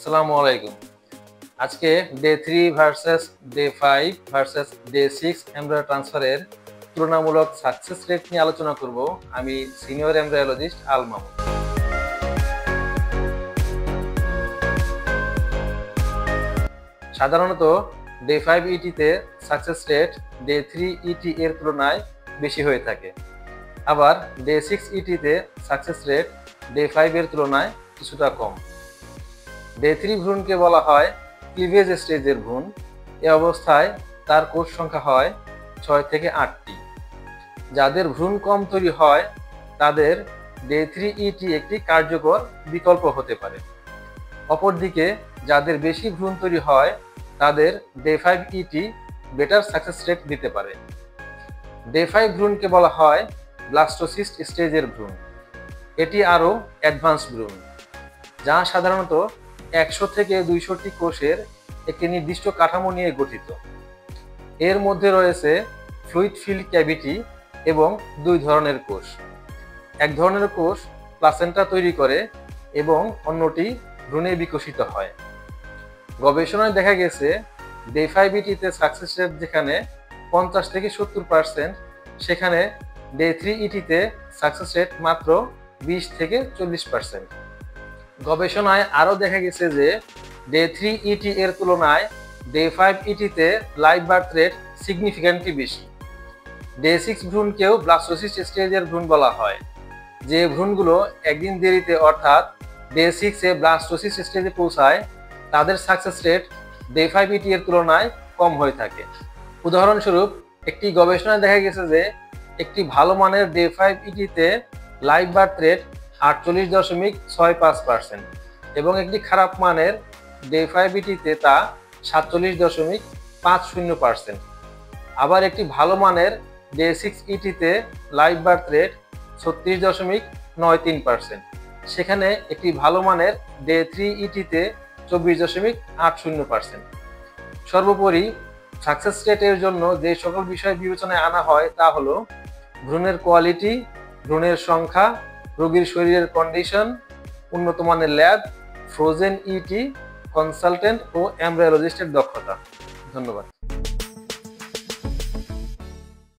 আসসালামু আলাইকুম। আজকে day 3 versus day 5 versus day 6 embroidery ট্রান্সফারের তুলনামূলক সাকসেস রেট নিয়ে আলোচনা করব। আমি সিনিয়র এমব্রয়ডারিস্ট আল মামুন। সাধারণত day 5 ইটিতে success rate day 3 ET এর তুলনায় বেশি হয়ে থাকে। আবার ডে 6 ইটিতে সাকসেস রেট ডে 5 এর তুলনায় কিছুটা কম। ডে 3 ভ্রূণকে বলা হয় ক্লিভেজ স্টেজের ভ্রূণ। এ অবস্থায় তার কোষ সংখ্যা হয় 6 থেকে 8টি। যাদের ভ্রূণ কম তৈরি হয় তাদের ডে 3 ইটি একটি কার্যকর বিকল্প হতে পারে। অপরদিকে যাদের বেশি ভ্রূণ তৈরি হয় তাদের ডে 5 ইটি বেটার সাকসেস রেট দিতে পারে। ডে 5 ভ্রূণকে বলা হয় ব্লাস্টোসিস্ট স্টেজের ভ্রূণ। এটি আরও অ্যাডভান্স ভ্রূণ, যা সাধারণত 100 থেকে 200টি কোষের একটি নির্দিষ্ট কাঠামো নিয়ে গঠিত। এর মধ্যে রয়েছে ফ্লুইড ফিল্ড ক্যাভিটি এবং 2 ধরনের কোষ। এক ধরনের কোষ প্লাসেন্টা তৈরি করে এবং অন্যটি ভ্রূণে বিকশিত হয়। গবেষণায় দেখা গেছে ডে 5 ইটিতে সাকসেস রেট যেখানে 50 থেকে 70%, সেখানে ডে 3 ইটিতে সাকসেস রেট মাত্র 20 থেকে 40%। গবেষণায় আরও দেখা গেছে যে ডে 3 ইটি এর তুলনায় ডে 5 ইটিতে লাইভ বার্থ রেট সিগনিফিক্যান্টলি বেশি। ডে 6 ভ্রূণকেও ব্লাস্টোসিস্ট স্টেজের ভ্রূণ বলা হয়। যে ভ্রূণগুলো একদিন দেরিতে অর্থাৎ ডে 6 এ ব্লাস্টোসিস্ট স্টেজে পৌঁছায় তাদের সাকসেস রেট ডে 5 ইটি এর তুলনায় কম হয়ে থাকে। উদাহরণস্বরূপ, একটি গবেষণায় দেখা গেছে যে একটি ভালো মানের ডে 5 ইটিতে লাইভ বার্থ রেট 48.65% এবং একটি খারাপ মানের ডে 5 ইটিতে তা 47.50%। আবার একটি ভালো মানের ডে 6 ইটিতে লাইভ বার্থ রেট 36.93%, সেখানে একটি ভালো মানের ডে 3 ইটিতে 24.80%। সর্বোপরি সাকসেস রেটের জন্য যে সকল বিষয় বিবেচনায় আনা হয় তা হলো ভ্রূণের কোয়ালিটি, ভ্রূণের সংখ্যা, রোগীর শরীরের কন্ডিশন, উন্নত মানের ল্যাব, ফ্রোজেন ইটি, কনসালটেন্ট ও এমব্রায়োলজিস্টের দক্ষতা। ধন্যবাদ।